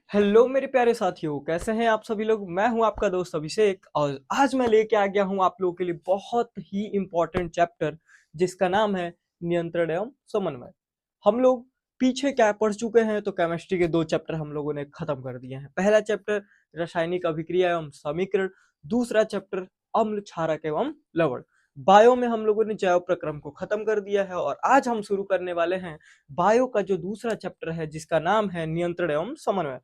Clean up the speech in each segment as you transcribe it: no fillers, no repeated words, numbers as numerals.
Hello मेरे प्यारे साथियों, कैसे हैं आप सभी लोग। मैं हूं आपका दोस्त अभिषेक और आज मैं लेके आ गया हूं आप लोगों के लिए बहुत ही इम्पोर्टेंट चैप्टर जिसका नाम है नियंत्रण एवं समन्वय। हम लोग पीछे क्या पढ़ चुके हैं, तो केमिस्ट्री के दो चैप्टर हम लोगों ने खत्म कर दिए हैं। पहला चैप्टर रासायनिक अभिक्रिया एवं समीकरण, दूसरा चैप्टर अम्ल क्षारक एवं लवण। बायो में हम लोगों ने जैव प्रक्रम को खत्म कर दिया है और आज हम शुरू करने वाले हैं बायो का जो दूसरा चैप्टर है जिसका नाम है नियंत्रण एवं समन्वय।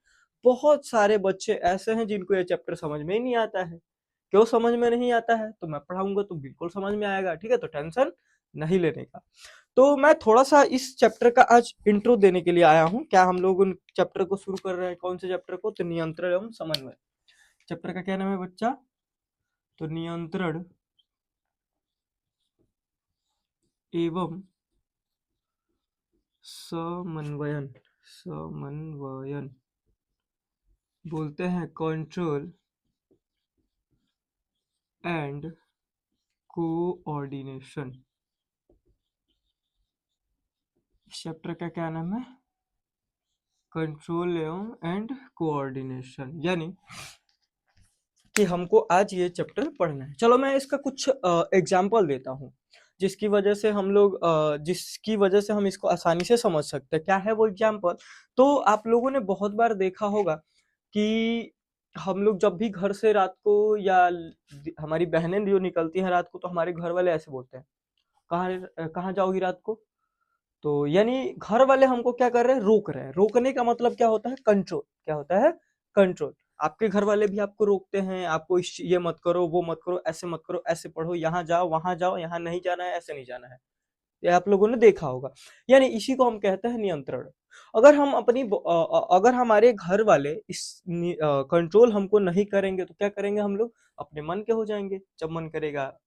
बहुत सारे बच्चे ऐसे हैं जिनको ये चैप्टर समझ में ही नहीं आता है। क्यों समझ में नहीं आता है, तो मैं पढ़ाऊंगा तो बिल्कुल समझ में आएगा। ठीक है, तो टेंशन नहीं लेने का। तो मैं थोड़ा सा इस चैप्टर का आज इंट्रो देने के लिए आया हूँ। क्या हम लोग उन चैप्टर को शुरू कर रहे हैं? कौन से चैप्टर को? तो नियंत्रण एवं समन्वय। चैप्टर का क्या नाम है बच्चा? तो नियंत्रण एवं समन्वयन। समन्वयन बोलते हैं कंट्रोल एंड कोऑर्डिनेशन। इस चैप्टर का क्या नाम है? Control and coordination. यानी कि हमको आज ये चैप्टर पढ़ना है। चलो मैं इसका कुछ एग्जाम्पल देता हूँ जिसकी वजह से हम इसको आसानी से समझ सकते हैं। क्या है वो एग्जाम्पल? तो आप लोगों ने बहुत बार देखा होगा कि हम लोग जब भी घर से रात को या हमारी बहनें जो निकलती हैं रात को, तो हमारे घर वाले ऐसे बोलते हैं, कहाँ कहाँ जाओगी रात को? तो यानी घर वाले हमको क्या कर रहे हैं? रोक रहे हैं। रोकने का मतलब क्या होता है? कंट्रोल। क्या होता है? कंट्रोल। आपके घर वाले भी आपको रोकते हैं, आपको ये मत करो, वो मत करो, ऐसे पढ़ो, यहाँ जाओ, वहां जाओ, यहाँ नहीं जाना है, ऐसे नहीं जाना है। ये आप लोगों ने देखा होगा। यानी इसी को हम कहते हैं नियंत्रण। अगर हमारे घर वाले इस कंट्रोल हमको नहीं करेंगे, तो क्या करेंगे हम लोग? अपने मन के हो जाएंगे। जब मन करेगा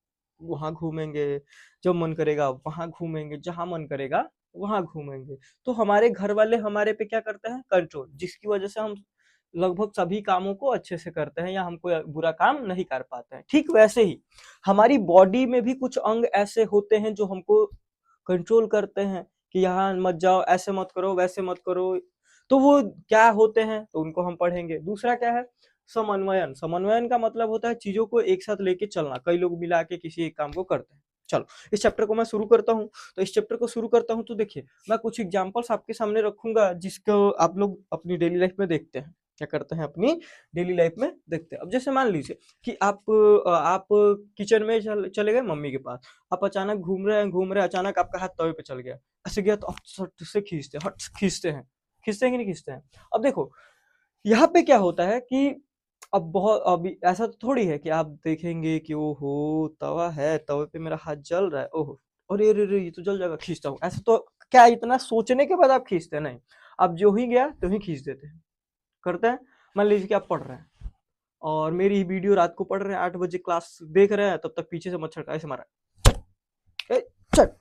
वहां घूमेंगे, जब मन करेगा वहां घूमेंगे, जहां मन करेगा वहां घूमेंगे। तो हमारे घर वाले हमारे पे क्या करते हैं? कंट्रोल, जिसकी वजह से हम लगभग सभी कामों को अच्छे से करते हैं या हमको बुरा काम नहीं कर पाते हैं। ठीक वैसे ही हमारी बॉडी में भी कुछ अंग ऐसे होते हैं जो हमको कंट्रोल करते हैं कि यहाँ मत जाओ, ऐसे मत करो, वैसे मत करो। तो वो क्या होते हैं, तो उनको हम पढ़ेंगे। दूसरा क्या है? समन्वयन। समन्वयन का मतलब होता है चीजों को एक साथ लेके चलना। कई लोग मिला के किसी एक काम को करते हैं। चलो इस चैप्टर को मैं शुरू करता हूँ। तो इस चैप्टर को शुरू करता हूँ तो देखिए, मैं कुछ एग्जांपल्स आपके सामने रखूंगा जिसको आप लोग अपनी डेली लाइफ में देखते हैं। क्या करते हैं? अपनी डेली लाइफ में देखते हैं। अब जैसे मान लीजिए कि आप किचन में चले गए मम्मी के पास। आप अचानक घूम रहे हैं, अचानक आपका हाथ तवे पे चल गया। ऐसे गया तो आप सट से खींचते हैं। खींचते हैं कि नहीं खींचते हैं? अब देखो यहाँ पे क्या होता है कि अब बहुत अभी ऐसा तो थोड़ी है कि आप देखेंगे कि ओहो तवा है, तवे पे मेरा हाथ जल रहा है, ओहो अरे अरे अरे ये तो जल जाएगा, खींचता हूँ। ऐसा तो क्या इतना सोचने के बाद आप खींचते हैं? नहीं, आप जो ही गया तो ही खींच देते हैं। करते हैं। मान लीजिए कि आप पढ़ रहे हैं और मेरी वीडियो रात को पढ़ रहे हैं, 8 बजे क्लास देख रहे हैं, तब तक पीछे से मच्छर का ऐसे मारा, ए, चट।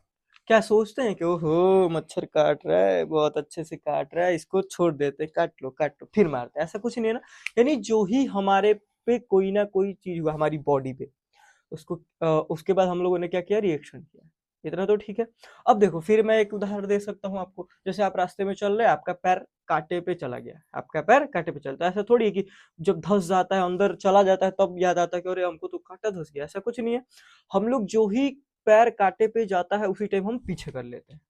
क्या सोचते हैं कि ओहो मच्छर काट रहा है, बहुत अच्छे से काट रहा है, इसको छोड़ देते, काट लो फिर मारते। ऐसा कुछ नहीं है ना। यानी जो ही हमारे पे कोई ना कोई चीज हुआ हमारी बॉडी पे, उसको उसके बाद हम लोगों ने क्या किया? रिएक्शन किया। इतना तो ठीक है। अब देखो फिर मैं एक उदाहरण दे सकता हूँ आपको। जैसे आप रास्ते में चल रहे हैं, आपका पैर कांटे पे चला गया, आपका पैर कांटे पे चलता है। ऐसा थोड़ी है कि जब धंस जाता है, अंदर चला जाता है, तब याद आता है कि अरे हमको तो कांटा धंस गया। ऐसा कुछ नहीं है। हम लोग जो ही पैर कांटे पे जाता है उसी टाइम हम पीछे कर लेते हैं,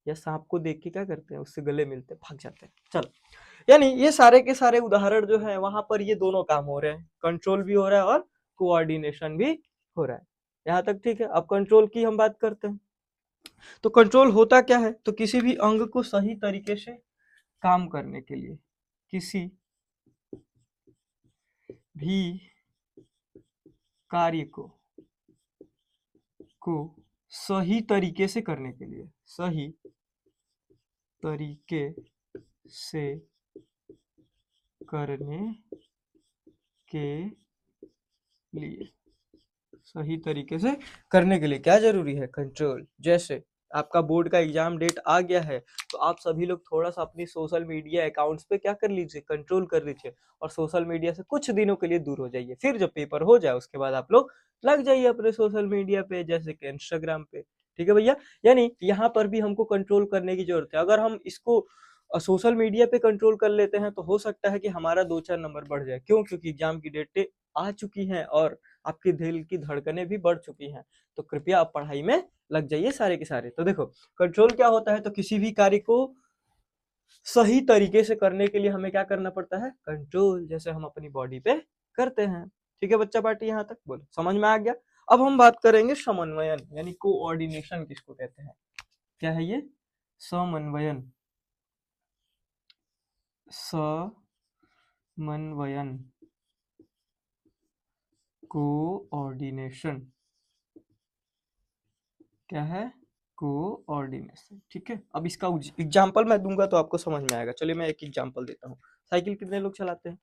या सांप को देख के क्या करते हैं? उससे गले मिलते भाग जाते हैं। चलो यानी ये सारे के सारे उदाहरण जो है वहां पर ये दोनों काम हो रहे हैं, कंट्रोल भी हो रहा है और कोऑर्डिनेशन भी हो रहा है। यहाँ तक ठीक है। अब कंट्रोल की हम बात करते हैं। तो कंट्रोल होता क्या है? तो किसी भी अंग को सही तरीके से काम करने के लिए, किसी भी कार्य को सही तरीके से करने के लिए, सही तरीके से करने के लिए, सही तरीके से करने के लिए क्या जरूरी है? कंट्रोल। जैसे आपका बोर्ड का एग्जाम डेट आ गया है, तो आप सभी लोग थोड़ा सा अपनी सोशल मीडिया अकाउंट्स पे क्या कर लीजिए? कंट्रोल कर लीजिए और सोशल मीडिया से कुछ दिनों के लिए दूर हो जाइए। फिर जब पेपर हो जाए उसके बाद आप लोग लग जाइए अपने सोशल मीडिया पे, जैसे कि इंस्टाग्राम पे। ठीक है भैया। यानी यहाँ पर भी हमको कंट्रोल करने की जरूरत है। अगर हम इसको सोशल मीडिया पे कंट्रोल कर लेते हैं तो हो सकता है कि हमारा 2-4 नंबर बढ़ जाए। क्यों? क्योंकि एग्जाम की डेटें आ चुकी हैं और आपके दिल की धड़कनें भी बढ़ चुकी हैं। तो कृपया आप पढ़ाई में लग जाइए सारे के सारे। तो देखो कंट्रोल क्या होता है, तो किसी भी कार्य को सही तरीके से करने के लिए हमें क्या करना पड़ता है, कंट्रोल, जैसे हम अपनी बॉडी पे करते हैं। ठीक है बच्चा पार्टी, यहाँ तक बोलो समझ में आ गया। अब हम बात करेंगे समन्वयन यानी कोऑर्डिनेशन किसको कहते हैं। क्या है ये? समन्वयन। समन्वयन, कोऑर्डिनेशन। क्या है? कोऑर्डिनेशन। ठीक है, अब इसका एग्जांपल मैं दूंगा तो आपको समझ में आएगा। चलिए मैं एक एग्जांपल देता हूँ। साइकिल कितने लोग चलाते हैं?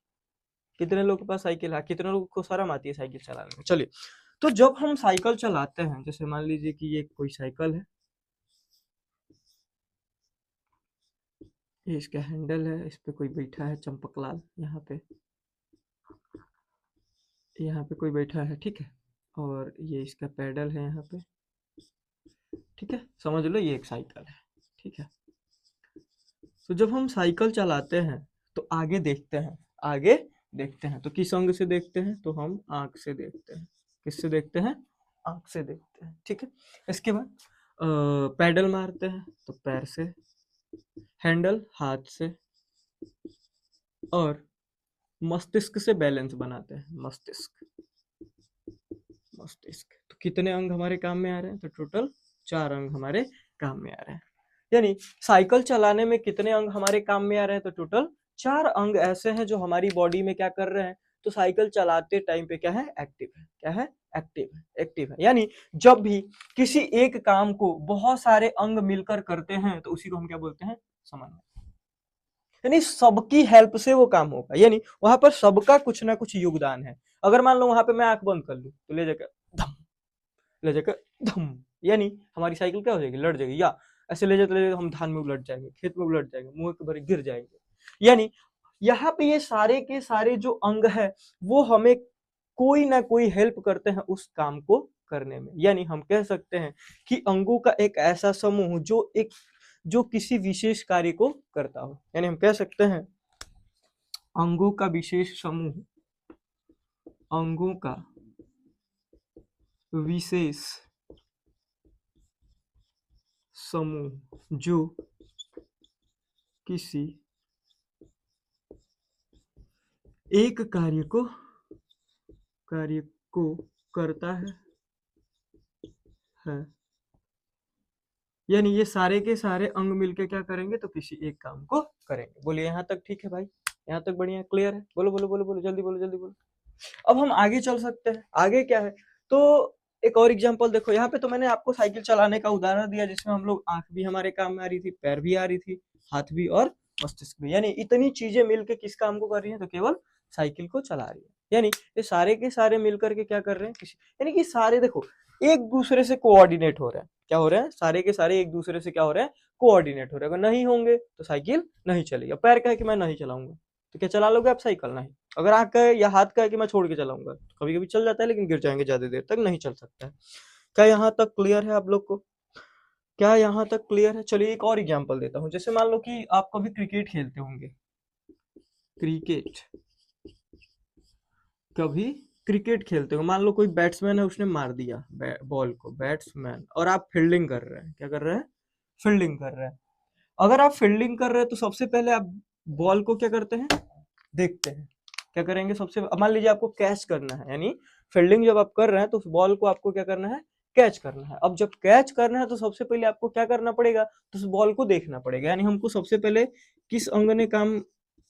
कितने लोगों के पास साइकिल है? कितने लोगों को शर्म आती है साइकिल चलाने में? चलिए, तो जब हम साइकिल चलाते हैं, जैसे मान लीजिए कि ये कोई साइकिल है, ये इसका हैंडल है, इस पे कोई बैठा है चंपकलाल, यहाँ पे कोई बैठा है, ठीक है, और ये इसका पैडल है यहाँ पे, ठीक है, समझ लो ये एक साइकिल है, ठीक है। तो जब हम साइकिल चलाते हैं तो आगे देखते हैं तो किस अंग से देखते हैं, तो हम आंख से देखते हैं। किससे देखते हैं? आंख से देखते हैं, ठीक है। इसके बाद पैडल मारते हैं तो पैर से, हैंडल हाथ से, और मस्तिष्क से बैलेंस बनाते हैं। मस्तिष्क तो कितने अंग हमारे काम में आ रहे हैं, तो टोटल 4 अंग हमारे काम में आ रहे हैं। यानी साइकिल चलाने में कितने अंग हमारे काम में आ रहे हैं, तो टोटल 4 अंग ऐसे हैं जो हमारी बॉडी में क्या कर रहे हैं, तो साइकिल चलाते टाइम पे क्या है, एक्टिव है। क्या है? एक्टिव है। यानी जब भी किसी एक काम को बहुत सारे अंग मिलकर करते हैं तो उसी को हम क्या बोलते हैं, समन्वय। यानी सबकी हेल्प से वो काम होगा, यानी वहां पर सबका कुछ ना कुछ योगदान है। अगर मान लो वहां पे मैं आंख बंद कर लूं तो ले जाकर धम, यानी हमारी साइकिल क्या हो जाएगी, लड़ जाएगी, या ऐसे ले जाते हम धान में उलट जाएंगे, खेत में उलट जाएंगे, मुंह के भरे गिर जाएंगे। यानी यहाँ पे ये सारे के सारे जो अंग है वो हमें कोई ना कोई हेल्प करते हैं उस काम को करने में। यानी हम कह सकते हैं कि अंगों का एक ऐसा समूह जो किसी विशेष कार्य को करता हो। यानी हम कह सकते हैं अंगों का विशेष समूह, अंगों का विशेष समूह जो किसी एक कार्य को करता है। यानी ये सारे के सारे अंग मिलके क्या करेंगे, तो किसी एक काम को करेंगे। बोलिए यहाँ तक ठीक है भाई? यहाँ तक बढ़िया क्लियर है? बोलो बोलो बोलो बोलो, जल्दी बोलो जल्दी बोलो। अब हम आगे चल सकते हैं। आगे क्या है, तो एक और एग्जांपल देखो। यहाँ पे तो मैंने आपको साइकिल चलाने का उदाहरण दिया जिसमें हम लोग आंख भी हमारे काम में आ रही थी, पैर भी आ रही थी, हाथ भी और मस्तिष्क भी, यानी इतनी चीजें मिलके किस काम को कर रही है, तो केवल साइकिल को चला रही है। यानी ये सारे के सारे मिलकर के क्या कर रहे हैं, यानी कि सारे देखो एक दूसरे से कोऑर्डिनेट हो रहे हैं। क्या हो रहे हैं? सारे के सारे एक दूसरे से क्या हो रहे हैं, कोऑर्डिनेट हो रहे हैं। अगर नहीं होंगे तो साइकिल नहीं चलेगी। पैर का है कि मैं नहीं चलाऊंगा, तो क्या चला लोगे आप साइकिल? नहीं। अगर आंख का है या हाथ का है कि मैं छोड़ के चलाऊंगा, कभी कभी चल जाता है लेकिन गिर जाएंगे, ज्यादा देर तक नहीं चल सकता है। क्या यहाँ तक क्लियर है आप लोग को? क्या यहाँ तक क्लियर है? चलिए एक और एग्जांपल देता हूँ। जैसे मान लो कि आप कभी क्रिकेट खेलते होंगे, क्रिकेट कभी क्रिकेट खेलते हो, मान लो कोई बैट्समैन है, उसने मार दिया बॉल को, बैट्समैन, और आप फील्डिंग कर रहे हैं। क्या कर रहे हैं? फील्डिंग कर रहे हैं। अगर आप फील्डिंग कर रहे हैं तो सबसे पहले आप बॉल को क्या करते हैं, देखते हैं। क्या करेंगे? सबसे मान लीजिए आपको कैच करना है, यानी फील्डिंग जब आप कर रहे हैं तो उस बॉल को आपको क्या करना है, कैच करना है। अब जब कैच करना है तो सबसे पहले आपको क्या करना पड़ेगा, तो उस बॉल को देखना पड़ेगा। यानी हमको सबसे पहले किस अंग ने काम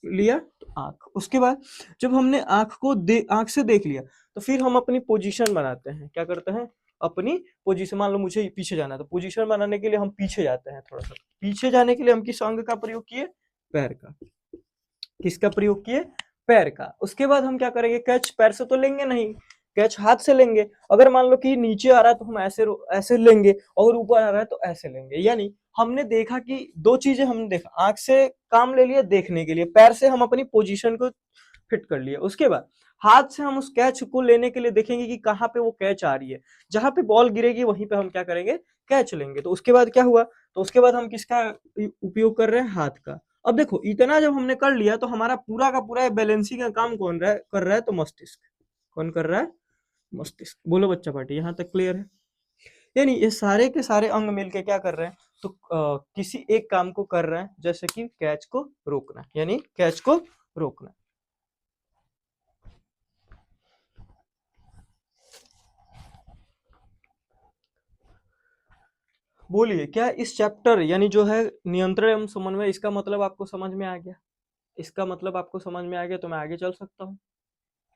लिया, तो आंख। उसके बाद जब हमने आंख से देख लिया तो फिर हम अपनी पोजीशन बनाते हैं। क्या करते हैं? अपनी पोजीशन। मान लो मुझे पीछे जाना है तो पोजीशन बनाने के लिए हम पीछे जाते हैं। थोड़ा सा पीछे जाने के लिए हम किस अंग का प्रयोग किए, पैर का। किसका प्रयोग किए? पैर का। उसके बाद हम क्या करेंगे, कैच पैर से तो लेंगे नहीं, कैच हाथ से लेंगे। अगर मान लो कि नीचे आ रहा है तो हम ऐसे ऐसे लेंगे, और ऊपर आ रहा है तो ऐसे लेंगे। यानी हमने देखा कि दो चीजें हमने देखा, आंख से काम ले लिया देखने के लिए, पैर से हम अपनी पोजीशन को फिट कर लिया। उसके बाद हाथ से हम उस कैच को लेने के लिए देखेंगे कि कहाँ पे वो कैच आ रही है, जहां पे बॉल गिरेगी वहीं पे हम क्या करेंगे, कैच लेंगे। तो उसके बाद क्या हुआ, तो उसके बाद हम किसका उपयोग कर रहे हैं, हाथ का। अब देखो इतना जब हमने कर लिया तो हमारा पूरा का पूरा बैलेंसिंग का काम कौन रहा है कर रहा है, तो मस्तिष्क। कौन कर रहा है? मस्तिष्क। बोलो बच्चा पार्टी, यहाँ तक क्लियर है? यानी ये सारे के सारे अंग मिलके क्या कर रहे हैं, तो किसी एक काम को कर रहे हैं, जैसे कि कैच को रोकना, यानी कैच को रोकना। बोलिए, क्या इस चैप्टर यानी जो है नियंत्रण एवं समन्वय, इसका मतलब आपको समझ में आ गया? इसका मतलब आपको समझ में आ गया तो मैं आगे चल सकता हूँ।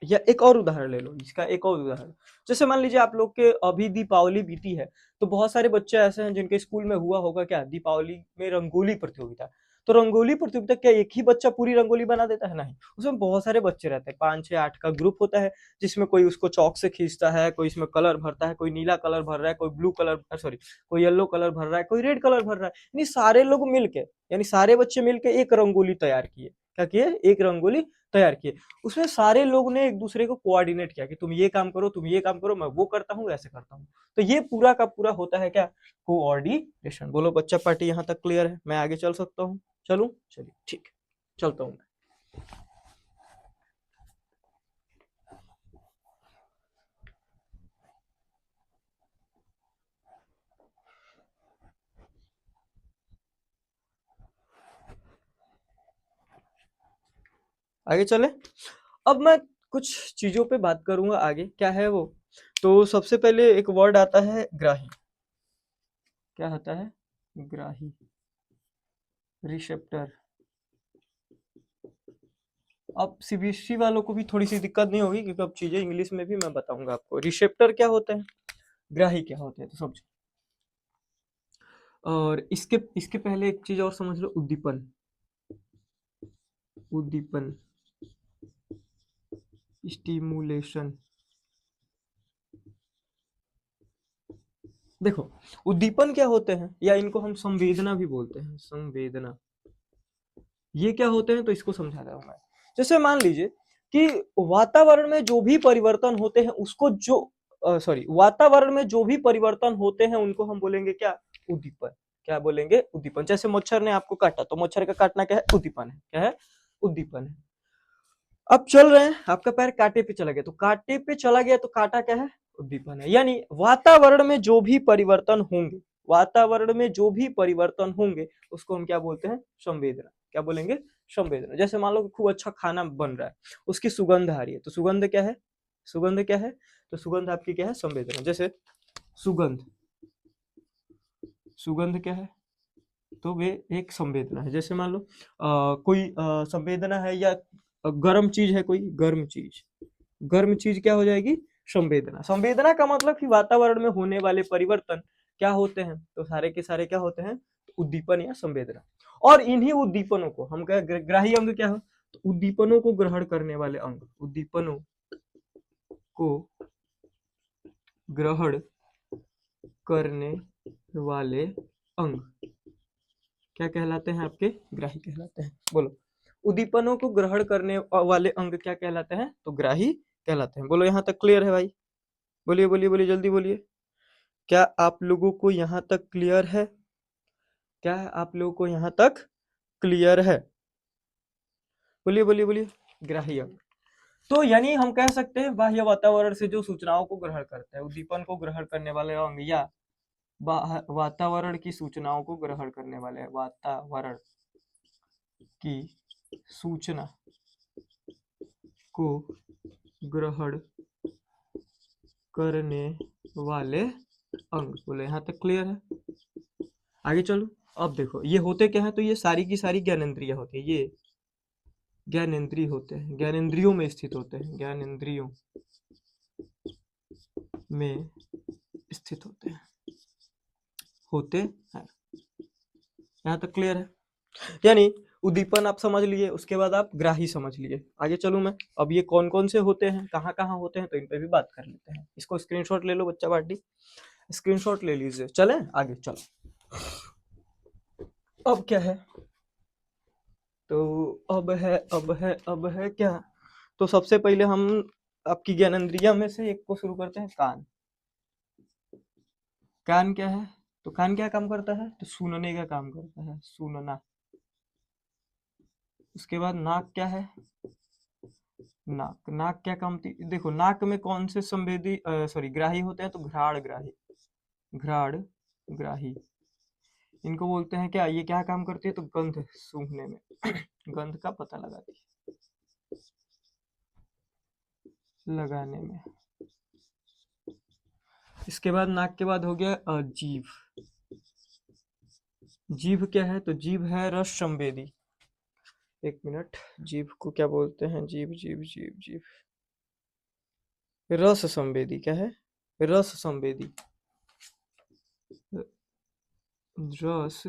या एक और उदाहरण ले लो, इसका एक और उदाहरण, जैसे मान लीजिए आप लोग के अभी दीपावली बीती है, तो बहुत सारे बच्चे ऐसे हैं जिनके स्कूल में हुआ होगा क्या, दीपावली में रंगोली प्रतियोगिता। तो रंगोली प्रतियोगिता क्या एक ही बच्चा पूरी रंगोली बना देता है? नहीं, उसमें बहुत सारे बच्चे रहते हैं, 5 6 8 का ग्रुप होता है, जिसमें कोई उसको चौक से खींचता है, कोई इसमें कलर भरता है, कोई नीला कलर भर रहा है, कोई ब्लू कलर सॉरी कोई येलो कलर भर रहा है, कोई रेड कलर भर रहा है, यानी सारे लोग मिलके, यानी सारे बच्चे मिलके एक रंगोली तैयार किए। क्या किए? एक रंगोली तैयार किए। उसमें सारे लोग ने एक दूसरे को कोऑर्डिनेट किया कि तुम ये काम करो, तुम ये काम करो, मैं वो करता हूँ, ऐसे करता हूँ। तो ये पूरा का पूरा होता है क्या? कोऑर्डिनेशन। बोलो बच्चा पार्टी, यहाँ तक क्लियर है? मैं आगे चल सकता हूँ? चलूं? चलिए ठीक है, चलता हूँ। आगे चले। अब मैं कुछ चीजों पे बात करूंगा आगे, क्या है वो। तो सबसे पहले एक वर्ड आता है ग्राही। क्या आता है? ग्राही, रिसेप्टर। अब सीबीएसई वालों को भी थोड़ी सी दिक्कत नहीं होगी, क्योंकि अब चीजें इंग्लिश में भी मैं बताऊंगा आपको। रिसेप्टर क्या होता है, ग्राही क्या होते हैं, तो समझो। और इसके इसके पहले एक चीज और समझ लो, उद्दीपन। उद्दीपन, स्टिमुलेशन। देखो, उद्दीपन क्या होते हैं, या इनको हम संवेदना भी बोलते हैं, संवेदना। ये क्या होते हैं, तो इसको समझा रहा हूं मैं। जैसे मान लीजिए कि वातावरण में जो भी परिवर्तन होते हैं उसको जो सॉरी वातावरण में जो भी परिवर्तन होते हैं उनको हम बोलेंगे क्या? उद्दीपन। क्या बोलेंगे? उद्दीपन। जैसे मच्छर ने आपको काटा, तो मच्छर का काटना क्या है? उद्दीपन है। क्या है? उद्दीपन है। अब चल रहे हैं, आपका पैर कांटे पे चला गया, तो कांटे पे चला गया तो कांटा क्या है? उद्दीपन है। यानी वातावरण में जो भी परिवर्तन होंगे, वातावरण में जो भी परिवर्तन होंगे उसको हम क्या बोलते हैं? संवेदना। क्या बोलेंगे? संवेदना। जैसे मान लो कि खूब अच्छा खाना बन रहा है, उसकी सुगंध आ रही है, तो सुगंध क्या है? सुगंध क्या है? तो सुगंध आपकी क्या है? संवेदना। जैसे सुगंध, सुगंध क्या है? तो वे एक संवेदना है। जैसे मान लो कोई संवेदना है, या गर्म चीज है, कोई गर्म चीज, गर्म चीज क्या हो जाएगी? संवेदना। संवेदना का मतलब कि वातावरण में होने वाले परिवर्तन क्या होते हैं, तो सारे के सारे क्या होते हैं? उद्दीपन या संवेदना। और इन्हीं उद्दीपनों को हम क्या, ग्राही अंग क्या है, तो उद्दीपनों को ग्रहण करने वाले अंग, उद्दीपनों को ग्रहण करने वाले अंग क्या कहलाते हैं? आपके ग्राही कहलाते हैं। बोलो, उद्दीपनों को ग्रहण करने वाले अंग क्या कहलाते हैं? तो ग्राही कहलाते हैं। बोलो, यहाँ तक क्लियर है भाई? बोलिए बोलिए बोलिए, जल्दी बोलिए। क्या आप लोगों को यहाँ तक क्लियर है? क्या आप लोगों को यहाँ तक क्लियर है? बोलिए बोलिए बोलिए। ग्राही अंग, तो यानी हम कह सकते हैं बाह्य वातावरण से जो सूचनाओं को ग्रहण करते हैं, उद्दीपन को ग्रहण करने वाले अंग, या वातावरण की सूचनाओं को ग्रहण करने वाले, वातावरण की सूचना को ग्रहण करने वाले अंग। बोले, यहाँ तक क्लियर है? आगे चलो। अब देखो ये होते क्या है, तो ये सारी की सारी ज्ञानेंद्रिय होती है, ये ज्ञानेंद्रिय होते हैं, ज्ञानेंद्रियों में स्थित होते हैं, ज्ञानेंद्रियों में स्थित होते हैं। यहाँ तक क्लियर है? यानी उद्दीपन आप समझ लिए, उसके बाद आप ग्राही समझ लिए। आगे चलूं मैं, अब ये कौन कौन से होते हैं, कहाँ कहाँ होते हैं, तो इन पे भी बात कर लेते हैं। इसको स्क्रीनशॉट ले लो बच्चा पार्टी, स्क्रीनशॉट ले लीजिए। चले आगे, चलो। अब क्या है, तो अब है क्या, तो सबसे पहले हम आपकी ज्ञानेंद्रिय में से एक को शुरू करते हैं, कान। कान क्या है, तो कान क्या काम करता है, तो सुनने का काम करता है, सुनना। उसके बाद नाक क्या है? नाक, नाक क्या काम थी? देखो नाक में कौन से संवेदी सॉरी ग्राही होते हैं? तो घ्राण ग्राही, घ्राण ग्राही इनको बोलते हैं। क्या ये क्या काम करती है? तो गंध सूंघने में गंध का पता लगाती है, लगाने में। इसके बाद नाक के बाद हो गया जीभ। जीभ क्या है? तो जीभ है रस संवेदी। एक मिनट, जीभ को क्या बोलते हैं? जीभ जीभ जीभ जीभ रस संवेदी। क्या है? रस संवेदी, रस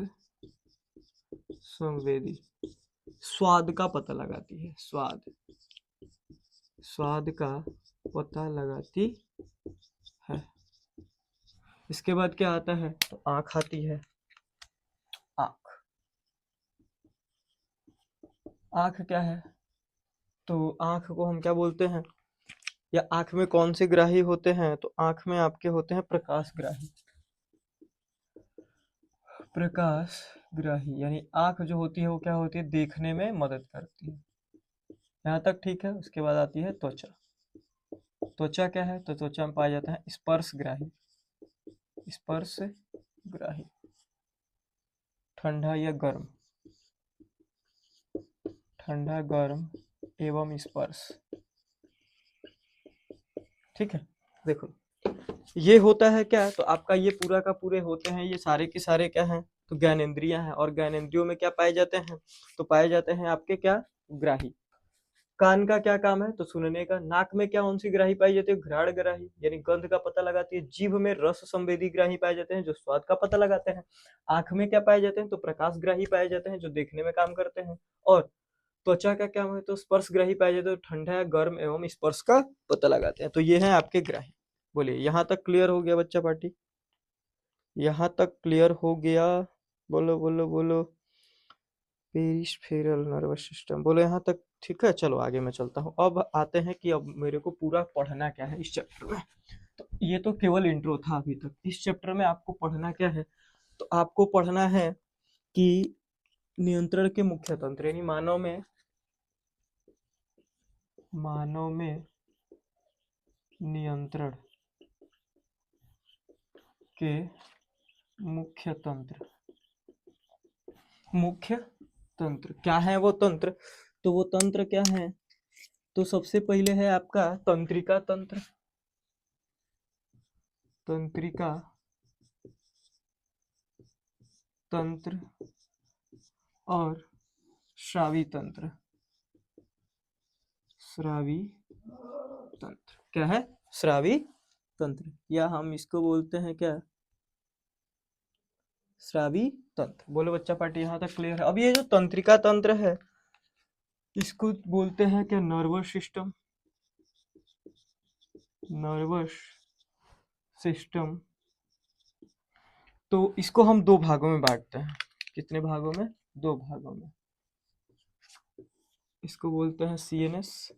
संवेदी। स्वाद का पता लगाती है, स्वाद, स्वाद का पता लगाती है। इसके बाद क्या आता है? तो आंख आती है। आंख, आंख क्या है? तो आंख को हम क्या बोलते हैं? या आंख में कौन से ग्राही होते हैं? तो आंख में आपके होते हैं प्रकाश ग्राही। प्रकाश ग्राही यानी आंख जो होती है वो क्या होती है? देखने में मदद करती है। यहाँ तक ठीक है। उसके बाद आती है त्वचा। त्वचा क्या है? तो त्वचा में पाया जाता है स्पर्श ग्राही, स्पर्श ग्राही, ठंडा या गर्म, ठंडा गर्म एवं स्पर्श। ठीक है। देखो ये होता है क्या? तो आपका ये पूरा का पूरे होते हैं, ये सारे के सारे क्या हैं? तो ज्ञानेंद्रियां हैं। और ज्ञानेंद्रियों में क्या पाए जाते हैं? तो पाए जाते हैं आपके क्या? ग्राही। कान का क्या काम है? तो सुनने का। नाक में क्या कौन सी ग्राही पाई जाती है? घ्राण ग्राही यानी गंध का पता लगाती है। जीभ में रस संवेदी ग्राही पाए जाते हैं जो स्वाद का पता लगाते हैं। आंख में क्या पाए जाते हैं? तो प्रकाश ग्राही पाए जाते हैं जो देखने में काम करते हैं। और त्वचा का क्या है? तो स्पर्श ग्राही पाए जाते हैं, ठंडा या गर्म एवं स्पर्श का पता लगाते हैं। तो ये है आपके ग्राही। बोलिए यहाँ तक क्लियर हो गया बच्चा पार्टी? यहाँ तक क्लियर हो गया? बोलो बोलो बोलो। पेरिफेरल नर्वस सिस्टम, बोलो यहाँ तक ठीक है। चलो आगे मैं चलता हूँ। अब आते हैं कि अब मेरे को पूरा पढ़ना क्या है इस चैप्टर में। तो ये तो केवल इंट्रो था अभी तक। इस चैप्टर में आपको पढ़ना क्या है? तो आपको पढ़ना है कि नियंत्रण के मुख्य तंत्र यानी मानव में नियंत्रण के मुख्य तंत्र। मुख्य तंत्र क्या है? वो तंत्र, तो वो तंत्र क्या है? तो सबसे पहले है आपका तंत्रिका तंत्र, तंत्रिका तंत्र और श्रावी तंत्र। श्रावी तंत्र क्या है? श्रावी तंत्र, या हम इसको बोलते हैं क्या? श्रावी तंत्र। बोलो बच्चा पार्टी यहाँ तक क्लियर है? अब ये जो तंत्रिका तंत्र है इसको बोलते हैं क्या? Nervous system, nervous system. तो इसको हम दो भागों में बांटते हैं। कितने भागों में? दो भागों में। इसको बोलते हैं सीएनएस,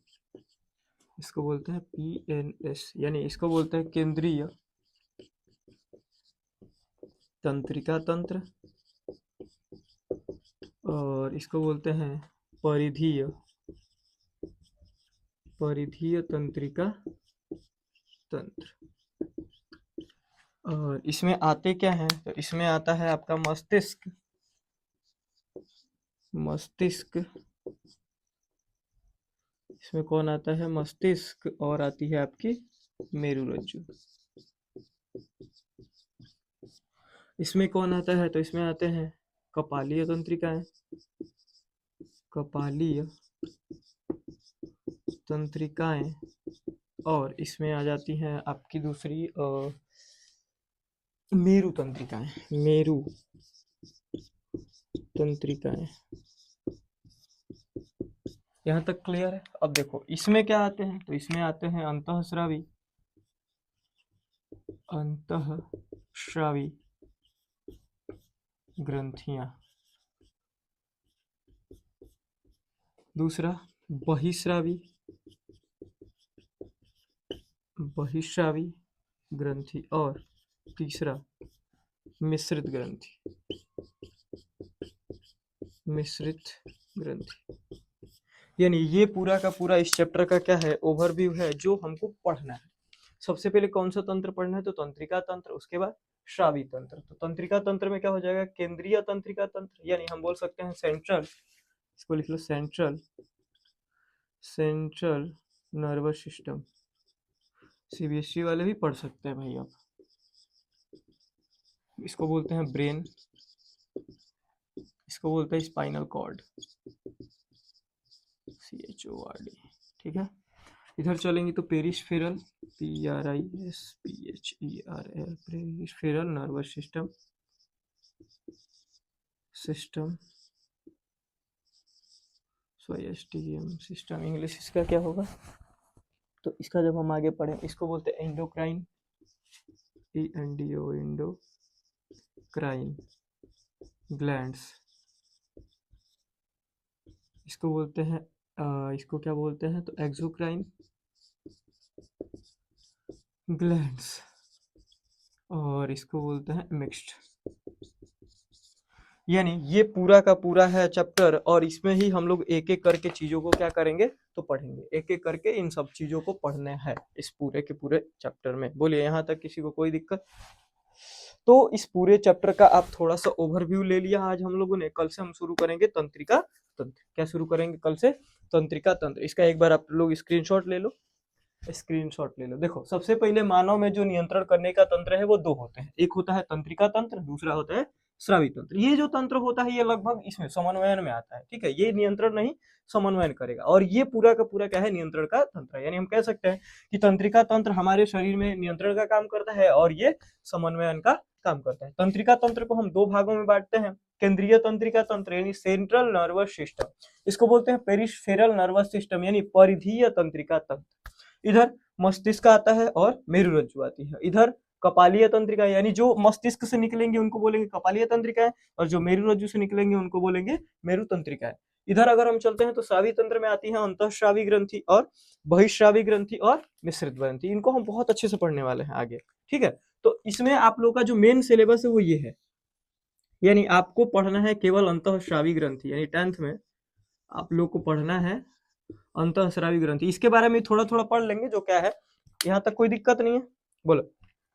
इसको बोलते हैं पीएनएस। यानी इसको बोलते हैं केंद्रीय तंत्रिका तंत्र और इसको बोलते हैं परिधीय, परिधीय तंत्रिका तंत्र। और इसमें आते क्या है? तो इसमें आता है आपका मस्तिष्क, मस्तिष्क। इसमें कौन आता है? मस्तिष्क। और आती है आपकी मेरुरज्जु। इसमें कौन आता है? तो इसमें आते हैं कपालीय तंत्रिकाएं, कपालीय तंत्रिकाएं। और इसमें आ जाती हैं आपकी दूसरी मेरु तंत्रिकाएं, मेरु तंत्रिकाएं। यहाँ तक क्लियर है? अब देखो इसमें क्या आते हैं? तो इसमें आते हैं अंतःस्रावी, अंतःस्रावी ग्रंथियां। दूसरा बहिस्रावी, बहिस्रावी ग्रंथि। और तीसरा मिश्रित ग्रंथि, मिश्रित ग्रंथि। यानी ये पूरा का पूरा इस चैप्टर का क्या है, ओवरव्यू है जो हमको पढ़ना है। सबसे पहले कौन सा तंत्र पढ़ना है, तो तंत्रिका तंत्र, उसके बाद श्रावी तंत्र। तो तंत्रिका तंत्र में क्या हो जाएगा, केंद्रीय तंत्रिका तंत्र, यानी हम बोल सकते हैं सेंट्रल, इसको लिख लो सेंट्रल नर्वस सिस्टम। सीबीएसई वाले भी पढ़ सकते हैं भाई आप। इसको बोलते हैं ब्रेन, इसको बोलते हैं स्पाइनल कॉर्ड, CHORD, ठीक है। इधर चलेंगे तो peripheral, PRISPHERL, peripheral nervous system, STM system, English इसका क्या होगा, तो इसका जब हम आगे पढ़ें इसको बोलते हैं एंडोक्राइन, ENDO, एंडोक्राइन ग्लैंड्स, इसको बोलते हैं इसको क्या बोलते हैं, तो एक्सोक्राइन ग्लैंड्स, और इसको बोलते हैं मिक्स्ड। यानी ये पूरा का पूरा है चैप्टर, और इसमें ही हम लोग एक एक करके चीजों को क्या करेंगे, तो पढ़ेंगे, एक एक करके इन सब चीजों को पढ़ने हैं इस पूरे के पूरे चैप्टर में। बोलिए यहाँ तक किसी को कोई दिक्कत? तो इस पूरे चैप्टर का आप थोड़ा सा ओवरव्यू ले लिया आज हम लोगों ने। कल से हम शुरू करेंगे तंत्रिका तंत्र। क्या शुरू करेंगे कल से? तंत्रिका तंत्र। इसका एक बार आप लोग स्क्रीनशॉट ले लो, स्क्रीनशॉट ले लो। देखो सबसे पहले मानव में जो नियंत्रण करने का तंत्र है वो दो होते हैं, एक होता है तंत्रिका तंत्र, दूसरा होता है श्रावी तंत्र। ये जो तंत्र होता है ये लगभग इसमें समन्वयन में आता है, ठीक है। ये नियंत्रण नहीं समन्वयन करेगा, और ये पूरा का पूरा क्या है, नियंत्रण का तंत्र है। यानी हम कह सकते हैं कि तंत्रिका तंत्र हमारे शरीर में नियंत्रण का काम करता है और ये समन्वयन का काम करता है। तंत्रिका तंत्र को हम दो भागों में बांटते हैं, केंद्रीय तंत्रिका तंत्र यानी सेंट्रल नर्वस सिस्टम, इसको बोलते हैं पेरिफेरल नर्वस सिस्टम यानी परिधीय तंत्रिका तंत्र। इधर मस्तिष्क आता है और मेरुरज्जु आती है। इधर कपालीय तंत्रिका, यानी जो मस्तिष्क से निकलेंगे उनको बोलेंगे कपालीय तंत्रिका, और जो मेरुरज्जु से निकलेंगे उनको बोलेंगे मेरु तंत्रिका। इधर अगर हम चलते हैं तो श्रावी तंत्र में आती है अंतःश्रावी ग्रंथि और बहिःश्रावी ग्रंथि और मिश्रित ग्रंथि। इनको हम बहुत अच्छे से पढ़ने वाले हैं आगे, ठीक है। तो इसमें आप लोग का जो मेन सिलेबस है वो ये है, यानी आपको पढ़ना है केवल अंतःश्रावी ग्रंथि, यानी 10th में आप लोग को पढ़ना है अंतःस्रावी ग्रंथि। इसके बारे में थोड़ा थोड़ा पढ़ लेंगे, जो क्या है, यहाँ तक कोई दिक्कत नहीं है? बोलो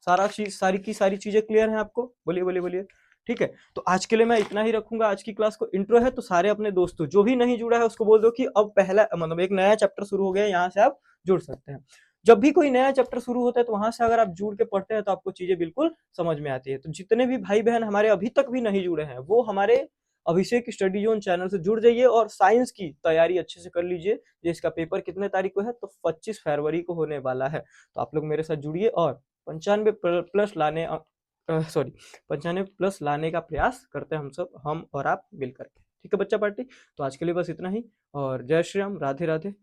सारा चीज, सारी की सारी चीजें क्लियर है आपको? बोलिए बोलिए बोलिए, ठीक है। तो आज के लिए मैं इतना ही रखूंगा। आज की क्लास को इंट्रो है, तो सारे अपने दोस्तों जो भी नहीं जुड़ा है उसको बोल दो कि अब पहला मतलब एक नया चैप्टर शुरू हो गया है, यहाँ से आप जुड़ सकते हैं। जब भी कोई नया चैप्टर शुरू होता है तो वहां से अगर आप जुड़ के पढ़ते हैं तो आपको चीजें बिल्कुल समझ में आती है। तो जितने भी भाई बहन हमारे अभी तक भी नहीं जुड़े हैं वो हमारे अभिषेक स्टडी जोन चैनल से जुड़ जाइए और साइंस की तैयारी अच्छे से कर लीजिए। इसका पेपर कितने तारीख को है, तो 25 फरवरी को होने वाला है। तो आप लोग मेरे साथ जुड़िए और 95+ लाने 95+ लाने का प्रयास करते हैं हम सब, हम और आप मिल करके, ठीक है बच्चा पार्टी। तो आज के लिए बस इतना ही, और जय श्री राम, राधे राधे।